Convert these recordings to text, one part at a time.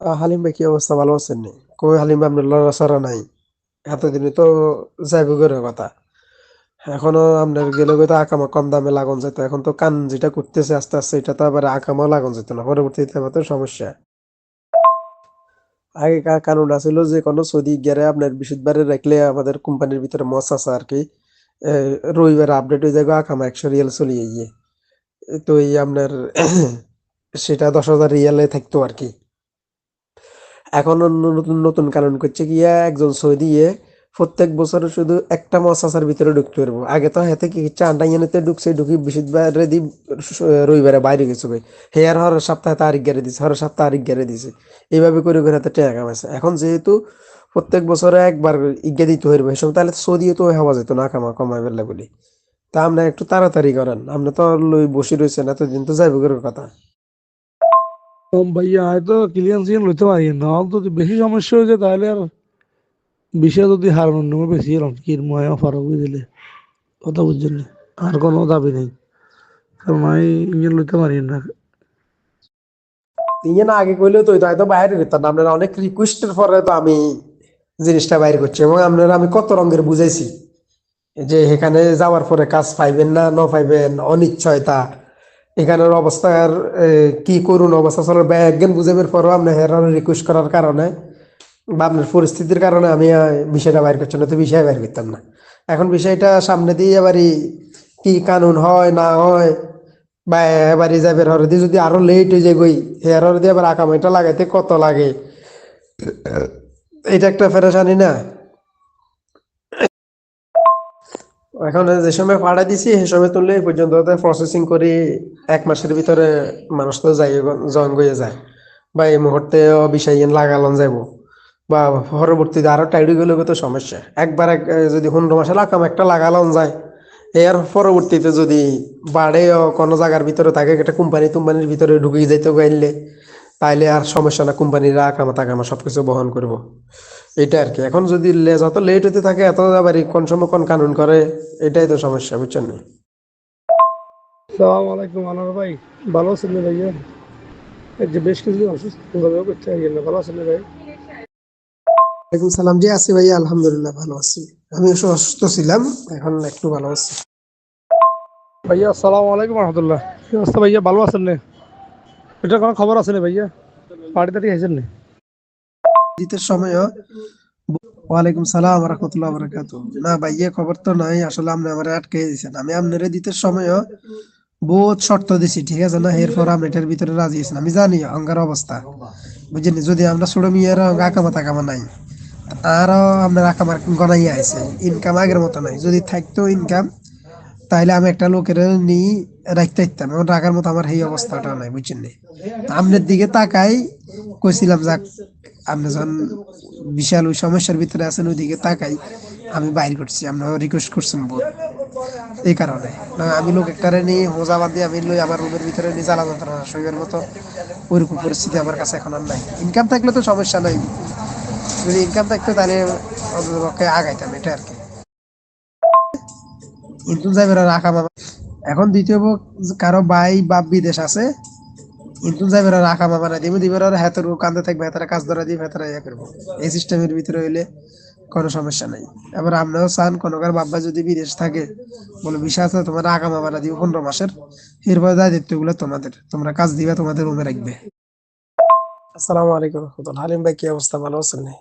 হালিম ভাই কি অবস্থা, ভালো আছেন নি? কই হালিম ভাই, আপনার লড়াছড়া নাই। এতদিনে তো যাইব ঘরের কথা। এখনো আপনার গেলে তো আকামা কম দামে লাগানো যেত, এখন তো কান যেটা করতেছে আস্তে আস্তে, এটা তো আবার আকামাও লাগানো যেত না, পরবর্তীতে আবার তো সমস্যা। আগে কারণ আছিল যে কোনো সৌদি গিয়ারে আপনার বৃহস্পতিবারে রাখলে আমাদের কোম্পানির ভিতরে মস আছে আর কি। এ, রবিবারে আপডেট হয়ে যাবে, আকামা 100 রিয়াল চলিয়ে গিয়ে। তো এই আপনার সেটা 10,000 রিয়ালে থাকতো আর কি। এখন অন্য নতুন নতুন কারণ করছে গিয়া একজন সৌদি প্রত্যেক বছর শুধু একটা মশাসার ভিতরে ঢুকতে পারবো। আগে তো হাতে কি ইচ্ছা আন্ডাইয়ানিতে ঢুকছে, ঢুকি বৃহস্পতিবারে দি রবিবারে বাইরে গেছে ভাই। হেয়ার হর সপ্তাহে তারিখ গেড়ে দিছে, হর সপ্তাহে তারিখ গেড়ে দিছে। এইভাবে করে করে হাতে টাকা কামাইছে। এখন যেহেতু প্রত্যেক বছরে একবার ইজ্ঞা দিতে হইব এসব, তাহলে সৌদিও তো হওয়া যেত না কামা কমাই বেলা বলি। তা আপনি একটু তাড়াতাড়ি করেন, আপনি তো লই বসে রয়েছেন, এতদিন তো যাইব করে কথা। ভাইয়া হয়তো ক্লিয়ারেন্স লইতে পারি না, যদি বেশি সমস্যা হয়ে যায় তাহলে আর বিষয় যদি হারানোর নেমে বেশি এলাম কি ময় অফার হবে দিলে কথা বুঝছেন না? আর কোনো দাবি নেই, কারণ আমি ইঞ্জিন লইতে পারি না। ইয়ে না আগে কইলেও তো হয়তো বাইরে যেতাম, আপনারা অনেক রিকোয়েস্টের পরে তো আমি জিনিসটা বাইর করছি, এবং আপনারা আমি কত রঙের বুঝাইছি যে এখানে যাওয়ার পরে কাজ পাইবেন না ন পাইবেন অনিশ্চয়তা, এখানের অবস্থার কি করুন অবস্থা চলো একজন বুঝাবের পরও আপনি হেরার রিকোয়েস্ট করার কারণে বা আপনার পরিস্থিতির কারণে আমি বিষয়টা বাইর করছি না, তো বিষয় বাইর করতাম না। এখন বিষয়টা সামনে দিয়ে এবারই কি কানুন হয় না হয়, বা এবারই যাবে হরে দিয়ে যদি আরো লেট হয়ে যায় গই, হেয়ার হরে দিয়ে আবার আকামাইটা লাগাইতে কত লাগে, এটা একটা ফেরেশানি না। এখন যে সময় ভাড়া দিছি সে সময় তুললে এই পর্যন্ত প্রসেসিং করি 1 মাসের ভিতরে মানুষ তো যাই জয়েন হয়ে যায়, বা এই মুহূর্তে বিষয় লাগালন যাব, বা পরবর্তীতে আরো টাইডি গেলে তো সমস্যা। একবার যদি 15 মাসে লাগাম একটা লাগালন যায়, এর পরবর্তীতে যদি বাড়ে কোনো জায়গার ভিতরে থাকে, একটা কোম্পানির ভিতরে ঢুকে যাইতে গাইলে, তাইলে আর সমস্যা না, কোম্পানিরা আকামা টাকামা সবকিছু বহন করব। এটা আর কি। এখন যদি যত লেট হতে থাকে এত আবার কোন সময় কোন কানুন করে, এটাই তো সমস্যা, বুঝছেন না? সালাম আলাইকুম আনোয়ার ভাই, ভালো আছেন না ভাইয়া? এই যে বেশ কিছুদিন অসুস্থ করতে গেল, ভালো আছেন না ভাই? ওয়ালাইকুম সালাম, জি আছি ভাইয়া, আলহামদুলিল্লাহ ভালো আছি। আমি অসুস্থ ছিলাম, এখন একটু ভালো আছি। ভাইয়া আসসালামু আলাইকুম রহমতুল্লাহ, কি অবস্থা ভাইয়া, ভালো আছেন না? এটা কোনো খবর আছে না ভাইয়া? পার্টি টাটি খাইছেন না? শীতের সময়ও ওয়ালাইকুম সালাম রহমতুল্লাহ বারাকাতু। না ভাইয়া, খবর তো নাই আসলে, আপনি আমার আটকে দিয়েছেন। আমি আপনার দিতের সময়ও বহুত শর্ত দিছি, ঠিক আছে না? এরপর আপনি এটার ভিতরে রাজি আছেন, আমি জানি অঙ্গার অবস্থা। বুঝছেন, যদি আমরা ছোট মেয়ের আকামা তাকামা নাই, আরো আপনার আকামার গনাইয়া আছে, ইনকাম আগের মতো নাই। যদি থাকতো ইনকাম, তাহলে আমি একটা লোকের নিয়ে রাখতে ইতাম, এখন রাখার মতো আমার এই অবস্থাটা নাই, বুঝছেন নি? আপনার দিকে তাকাই কইছিলাম যাক, আপনি যখন বিশাল ওই সমস্যার ভিতরে আছেন ওইদিকে তাকাই আমি বাইর করছি, আপনি রিকোয়েস্ট করছেন বহুত, এই কারণে। না আমি লোক একটা নিয়ে মোজা বান্ধি আমি লই আমার রুমের ভিতরে নিয়ে জ্বালা যন্ত্রণা শরীরের মতো ওইরকম পরিস্থিতি আমার কাছে এখন আর নাই। ইনকাম থাকলে তো সমস্যা নাই, যদি ইনকাম থাকতো তাহলে অন্ততপক্ষে আগাইতাম, এটা আর কি। কিন্তু যাবে রাখা মামা এখন দ্বিতীয় কারো ভাই বাপ বিদেশ আছে, কিন্তু যাবে রাখা মামা না দিব দিবে হাতের কান্দে থাকবে, হাতের কাজ ধরা দিবে, হাতের ইয়া করবো। এই সিস্টেমের ভিতরে হইলে কোনো সমস্যা নাই। এবার আপনিও চান কোনোকার বাব্বা যদি বিদেশ থাকে, বলে বিষয় আছে তোমার আগা মামারা দিব 15 মাসের, এরপরে দায়িত্ব গুলো তোমাদের, তোমরা কাজ দিবে, তোমাদের রুমে রাখবে। আসসালামু আলাইকুম রহমতুল্লাহ। হালিম ভাই কি অবস্থা, ভালো আছেন নি?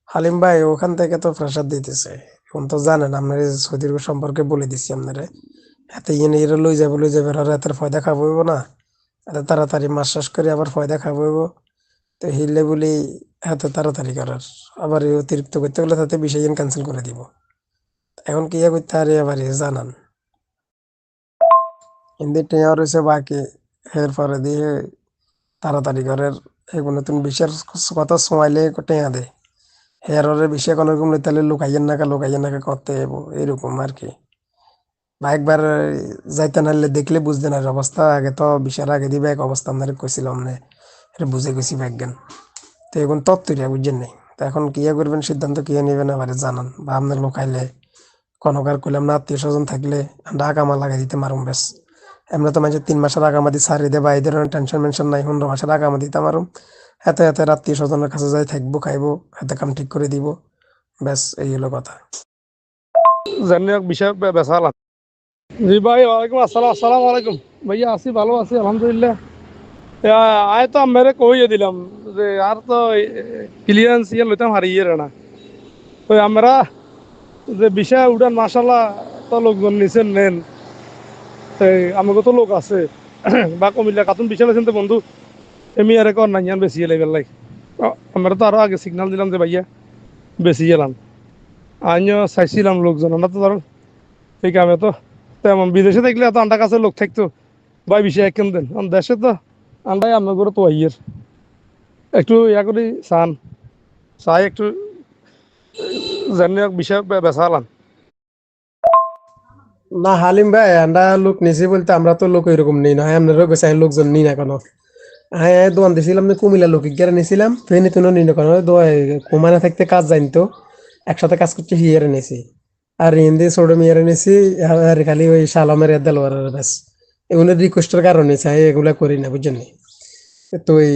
হালিম ভাই ওখান থেকে তো প্রেশার দিতেছে। এখন তো জানেন আপনার এই সৌদির সম্পর্কে বলে দিচ্ছি আপনারে, এত ইয়ে লই যাবে আর এত ফয়দা খাবো হইব না। এত তাড়াতাড়ি মাস শেষ করে আবার ফয়দা খাবো হইব, তো হিললে বলি এত তাড়াতাড়ি করার, আবার এই অতিরিক্ত করতে গেলে তাতে বিষয় ক্যান্সেল করে দিব। এখন কি ইয়ে করতে পারি আবার জানান, হিন্দি টেয়া রয়েছে বাকি, এরপরে দিয়ে তাড়াতাড়ি করার এগুলো তুমি বিষয়ের কথা সময়লে টেয়া দে, হেয়ারের বিষয়ে কোনো রকম তাহলে লুকাইয়েন নাকা করতে এবো, এরকম আর কি। বা একবার যাইতে নাহলে দেখলে বুঝতে না অবস্থা, আগে তো বিষয়ের আগে দিবে এক অবস্থা আপনার কইছিলাম না, এটা বুঝে গেছি বিজ্ঞান। তো এখন তত্ত্বরিয়া বুঝছেন নাই, তো এখন কি করবেন সিদ্ধান্ত কি নেবেন আবার জানান, বা আপনার লোকাইলে কনকার করলাম না, আত্মীয় স্বজন থাকলে আমরা আগামা লাগাই দিতে মারুম বেশ। এমনি তো মাঝে 3 মাসের আগামা দিয়ে সারি দেবা, এই ধরনের টেনশন মেনশন নাই, 15 মাসের আগামা দিতে মারুম। হাতে হাতে আত্মীয় স্বজনের কাছে যাই থাকবো খাইবো হাতে কাম ঠিক করে দিব, ব্যাস এই হলো কথা। জানি হোক বিষয় বেসালাম। জি ভাই, ওয়ালাইকুম আসসালাম। আসসালামু আলাইকুম ভাইয়া। আছি, ভালো আছি আলহামদুলিল্লাহ। আয় তো মেরে কইয়ে দিলাম যে আর তো ক্লিয়ারেন্স ইয়ে লইতাম হারিয়ে না। তো আমরা যে বিষয় উঠান মাসাল্লাহ তো লোকজন নিছেন নেন, আমাকে তো লোক আছে বা কমিল্লা কাতুন বিষয় আছেন তো বন্ধু, এমি আর কর না ইয়ান বেশি লেভেল লাই। আমরা তো আরো আগে সিগন্যাল দিলাম যে ভাইয়া বেশি গেলাম, আমিও চাইছিলাম লোকজন। আমরা তো ধরো এই কামে তো তেমন বিদেশে থাকলে এত আন্ডার কাছে লোক থাকতো ভাই বিষয় কেন দেন, দেশে তো আন্ডাই আমার করে তো আইয়ের একটু ইয়া করি চান চাই একটু জানি হোক বিষয় বেসালাম। না হালিম ভাই, আমরা লোক নিছি বলতে আমরা তো লোক এরকম নেই না, হ্যাঁ আপনারও গেছে আমি লোকজন নিই না কোনো। হ্যাঁ দোয়ান দিছিলাম না কুমিল্লা লোক গিয়ে নিছিলাম ফেনি তুনো নিই না কোনো কুমানে থাকতে কাজ জানতো, একসাথে কাজ করতে হিয়ারে নিছি। আর হিন্দি ছোট মেয়েরে নিছি, আর খালি ওই শালামের দেলোয়ার ব্যাস। এগুলো রিকোয়েস্টের কারণে চাই এগুলা করি না বুঝছেন নি। তো এই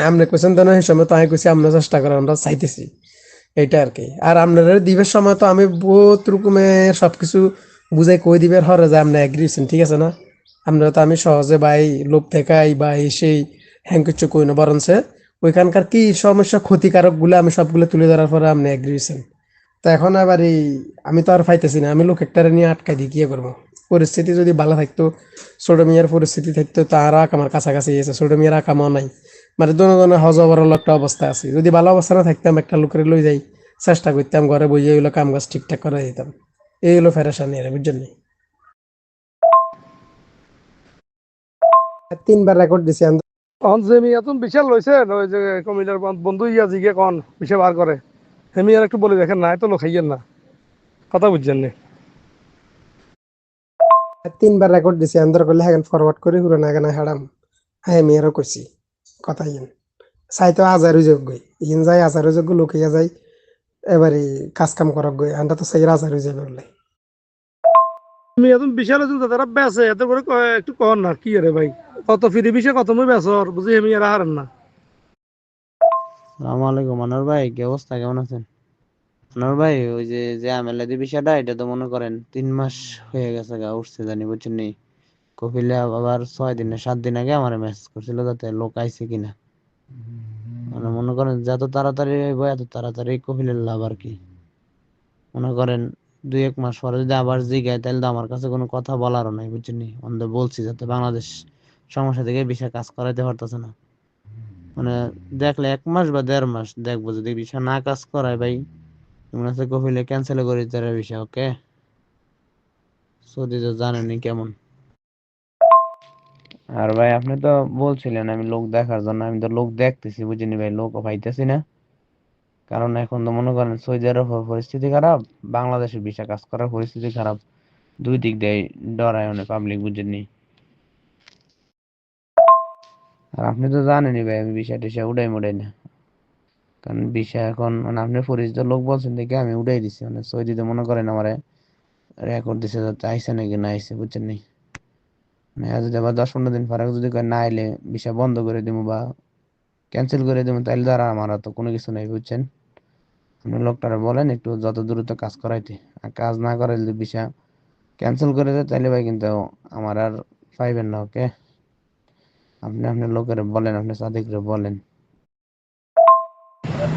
আপনি কোয়েশ্চেন তো না সেই সময় তো আমি কইছি আমরা চেষ্টা করে আমরা চাইতেছি এইটা আর কি। আর আপনারা দিবের সময় তো আমি বহুত রকমের সবকিছু বুঝাই কই দিবের হরে যে আপনি এগ্রিছেন, ঠিক আছে না? আপনারা তো আমি সহজে ভাই লোক দেখাই বা এই সেই হ্যাং কিছু কই না, বরঞ্চ ওইখানকার কি সমস্যা ক্ষতিকারক গুলো আমি সবগুলো তুলে ধরার পরে আপনি এগ্রিছেন। তো এখন আবার এই আমি তো আর পাইতেছি না, আমি লোক একটারে নিয়ে আটকাই দিই কি করবো। পরিস্থিতি যদি ভালো থাকতো, ছোট মিয়ার পরিস্থিতি থাকতো তার আমার কাছাকাছি এসে ছোট মিয়ার আকামও নাই, মানে দোনো হজবরল একটা অবস্থা আছে। যদি ভালো অবস্থা না থাকতাম একটা লোকের লই যাই চেষ্টা করতাম ঘরে বইয়ে এগুলো কাম কাজ ঠিকঠাক করে দিতাম। এই হলো ফেরেশানি এর বুঝছেন নি? 3 বার রেকর্ড দিছি আমি। অন যে মিয়া তুমি বিশাল লইছেন ওই যে কমিলার বন্ধু ইয়া জিগে কন বিষয় বার করে, হেমি আর একটু বলে দেখেন না, এত লোক খাইয়েন না, কথা বুঝছেন না। 3 বার রেকর্ড দিছি আন্দর করলে হ্যাঁ ফরওয়ার্ড করে পুরো না কেন হারাম। হ্যাঁ আমি আরো কইছি কথা ইয়েন চাইতো হাজারো যোগ্য, ইন যাই হাজারো যোগ্য লোক ইয়া যায় এবারে কাজ কাম করক গই আন্ডা তো চাই হাজারো যাবে বলে। মিয়া তুমি বিশাল লইছেন তারা বেছে এত করে একটু কন না কি রে ভাই, কত ফিরি বিষয় কত মই বেচর বুঝি হেমি আর হারেন না। সালাম আলাইকুম আনোয়ার ভাই, কি অবস্থা, কেমন আছেন? আনোয়ার ভাই, ওই যে যে আমেলাদি বিষয়টা, এটা তো মনে করেন 3 মাস হয়ে গেছে গা উঠছে জানি বুঝছেন নি। কপিলে আবার 6 দিন না 7 দিন আগে আমার মেসেজ করছিল যাতে লোক আইছে কিনা। মানে মনে করেন যত তাড়াতাড়ি হইব এত তাড়াতাড়ি কপিলের লাভ আর কি। মনে করেন 2-1 মাস পরে যদি আবার জিগায় তাহলে তো আমার কাছে কোনো কথা বলারও নাই বুঝছেন নি। আমি তো বলছি যাতে বাংলাদেশ সমস্যা থেকে বিষয় কাজ করাইতে পারতেছে না। মানে দেখলে 1 মাস বা 1.5 মাস দেখবো, যদি বিষয় না কাজ করায় ভাই মনে হচ্ছে কপিলে ক্যান্সেল করে দিতে হবে বিষয়। ওকে, সৌদি তো জানেনই কেমন। আর ভাই আপনি তো বলছিলেন আমি লোক দেখার জন্য, আমি তো লোক দেখতেছি বুঝিনি ভাই, লোক পাইতেছি না। কারণ এখন তো মনে করেন সৌদি আরব পরিস্থিতি খারাপ, বাংলাদেশের ভিসা কাজ করার পরিস্থিতি খারাপ, দুই দিক দিয়ে ডরায় অনেক পাবলিক বুঝেননি। আর আপনি তো জানেনই ভাই আমি ভিসা টিসা উড়াই মুড়াই না, কারণ ভিসা এখন মানে আপনি পরিচিত লোক বলছেন দেখে আমি উড়াই দিছি। মানে সৌদিতে মনে করেন আমারে রেকর্ড দিছে যাতে আইসে নাকি না আইসে বুঝছেন নি। মানে আর যদি আবার 10-15 দিন পরে যদি কয় না আইলে ভিসা বন্ধ করে দিব বা ক্যান্সেল করে দেবো, তাহলে তো আর আমার তো কোনো কিছু নাই বুঝছেন। আপনি লোকটারে বলেন একটু যত দ্রুত কাজ করাইতে, আর কাজ না করে যদি ভিসা ক্যান্সেল করে দেয় তাহলে ভাই কিন্তু আমার আর পাইবেন না। ওকে, আপনি আপনার লোকের বলেন, আপনি সাদিকরে বলেন।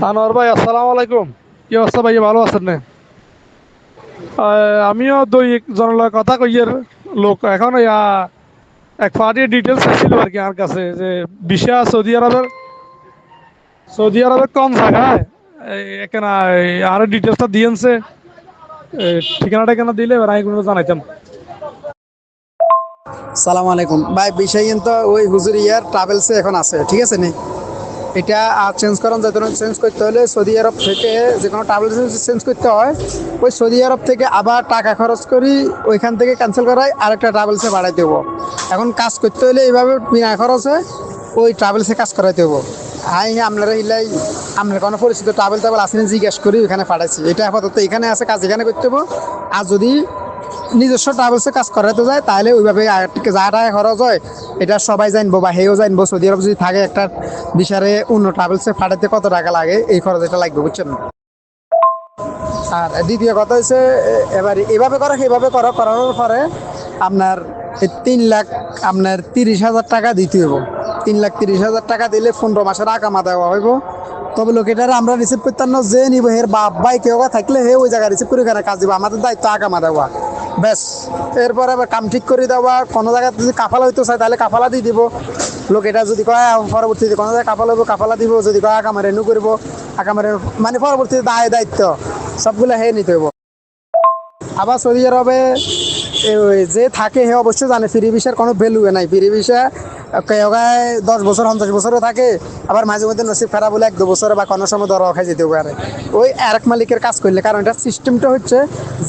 আনোয়ার ভাই আসসালামু আলাইকুম, কি অবস্থা ভাই, ভালো আছেন না? আমিও দুই জনের কথা কইয়ের লোক এখন এক পার্টির ডিটেলস ছিল আর কি আমার কাছে যে ভিসা সৌদি আরবের কোন জায়গায় এখানে আরো ডিটেলসটা দিয়েছে, ঠিকানাটা কেন দিলে এবার আমি কোনো জানাইতাম। সালাম আলাইকুম ভাই, বিষয় কিন্তু ওই হুজুর ইয়ার ট্রাভেলসে এখন আছে, ঠিক আছে নি? এটা আর চেঞ্জ করেন, যত চেঞ্জ করতে হলে সৌদি আরব থেকে যে কোনো ট্রাভেলস চেঞ্জ করতে হয়, ওই সৌদি আরব থেকে আবার টাকা খরচ করি ওইখান থেকে ক্যান্সেল করাই আরেকটা ট্রাভেলসে বাড়াই দেবো। এখন কাজ করতে হলে এইভাবে বিনা খরচে ওই ট্রাভেলসে কাজ করাই দেবো। আপনারা ইলাই আপনার কোনো পরিচিত ট্রাভেল আসেন জিজ্ঞেস করি ওইখানে পাঠাইছি, এটা আপাতত এখানে আছে, কাজ এখানে করতে হবো। আর যদি নিজস্ব ট্রাভেলসে কাজ করাতে যায় তাহলে ওইভাবে যা টাকা খরচ হয় এটা সবাই জানবো বা হেও জানবো সৌদি আরব যদি থাকে একটা বিষয়ে অন্য ট্রাভেলসে পাঠাতে কত টাকা লাগে এই খরচ এটা লাগবে বুঝছেন। আর দ্বিতীয় কথা হচ্ছে এবার এভাবে করো সেভাবে করো করানোর পরে আপনার 3 লাখ আপনার 30,000 টাকা দিতে হইব। 3,30,000 টাকা দিলে 15 মাসের আকামা দেওয়া হইব। তবে লোকেটারে আমরা রিসিভ করতাম না, যে নিব হের বাপ ভাই কেউ থাকলে হে ওই জায়গায় রিসিভ করে কাজ দিব, আমাদের দায়িত্ব আকামা দেওয়া ব্যাস। এরপরে আবার কাম ঠিক করে দেওয়া, কোনো জায়গায় যদি কাফালা হইতে চায় তাহলে কাফালা দিয়ে দিব। লোক এটা যদি কয় পরবর্তীতে কোনো জায়গায় কাফালা হইব কাফালা দিব, যদি কয় আকামা রেনু করবো আকামা রেনু, মানে পরবর্তীতে দায়িত্ব সবগুলো হে নিতে হইব। আবার সৌদি আরবে যে থাকে হে অবশ্যই জানে ফ্রি ভিসার কোনো ভ্যালু নাই। ফ্রি ভিসা কেউ 10 বছর 50 বছরও থাকে, আবার মাঝে মধ্যে নসিব খারাপ হলে 1-2 বছরে বা কোনো সময় দর খাই যেতে পারে ওই আরেক মালিকের কাজ করলে। কারণ এটার সিস্টেমটা হচ্ছে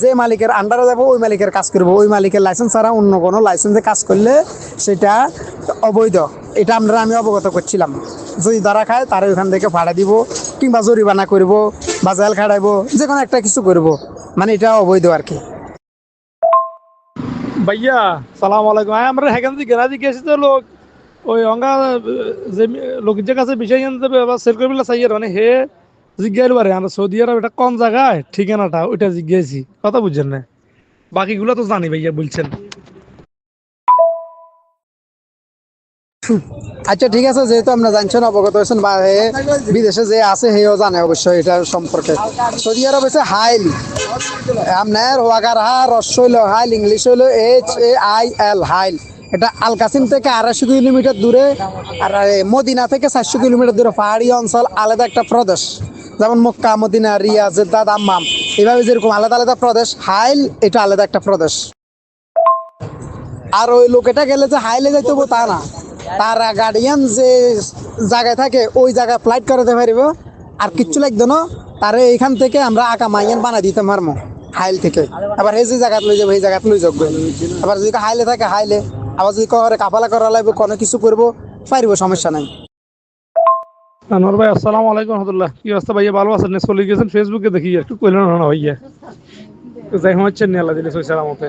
যে মালিকের আন্ডারে যাবো ওই মালিকের কাজ করবো, ওই মালিকের লাইসেন্স ছাড়া অন্য কোনো লাইসেন্সে কাজ করলে সেটা অবৈধ। এটা আমি অবগত করছিলাম। যদি ধরা খায় তারা ওইখান থেকে ভাড়া দিব কিংবা জরিমানা করব বা জেল খাটাইবো, যে কোনো একটা কিছু করব, মানে এটা অবৈধ আর কি। ভাইয়া সালাম আলাইকুম। আমরা সেখান থেকে গেরাজি গেছি তো লোক ওই অঙ্গা যে লোকের কাছে বিষয় জানতে বা সেল করবিলা চাই মানে হে জিজ্ঞাসা পারে আমরা সৌদি আরব এটা কোন জায়গায় ঠিকানাটা ওইটা জিজ্ঞাসি, কথা বুঝছেন না, বাকিগুলো তো জানি ভাইয়া বলছেন। আচ্ছা ঠিক আছে, যেহেতু আমরা জানছেন অবগত হয়েছেন বা হে বিদেশে যে আছে হেও জানে অবশ্যই এটা সম্পর্কে। সৌদি আরব হচ্ছে হাইল, আপনার ওয়াগার হা রস্য হইল হাইল, ইংলিশ হইলো HAIL হাইল। এটা আল কাসিম থেকে 250 কিলোমিটার দূরে, আর মদিনা থেকে 400 কিলোমিটার দূরে। পাহাড়ি অঞ্চল, আলাদা একটা প্রদেশ, যেমন Mecca Medina Riyad Jeddah Dammam এভাবে যেরকম আলাদা আলাদা প্রদেশ, হাইল এটা আলাদা একটা প্রদেশ। আর ওই লোকেটা গেলে যে হাইলে যাইতে হবো তা না, তার গার্ডিয়ান যে জায়গায় থাকে ওই জায়গায় ফ্লাইট করাতে পারিব, আর কিচ্ছু লাগতো না। তারে এইখান থেকে আমরা আঁকা মাইয়ান বানাই দিতে পারবো হাইল থেকে। আবার এই যে জায়গাত লই যাবো এই জায়গাত লই যাবো। আবার যদি হাইলে থাকে হাইলে, আবার যদি করে কাফালা করা লাগবে কোনো কিছু করবো পারিব, সমস্যা নাই। আনোয়ার ভাই আসসালামু আলাইকুম রহমতুল্লাহ, কি অবস্থা ভাইয়া? ভালো আছেন? চলে গেছেন ফেসবুকে দেখি, একটু কইলেন না ভাইয়া, যাই হচ্ছে নিয়ে আল্লাহ দিলে সই সালামতে।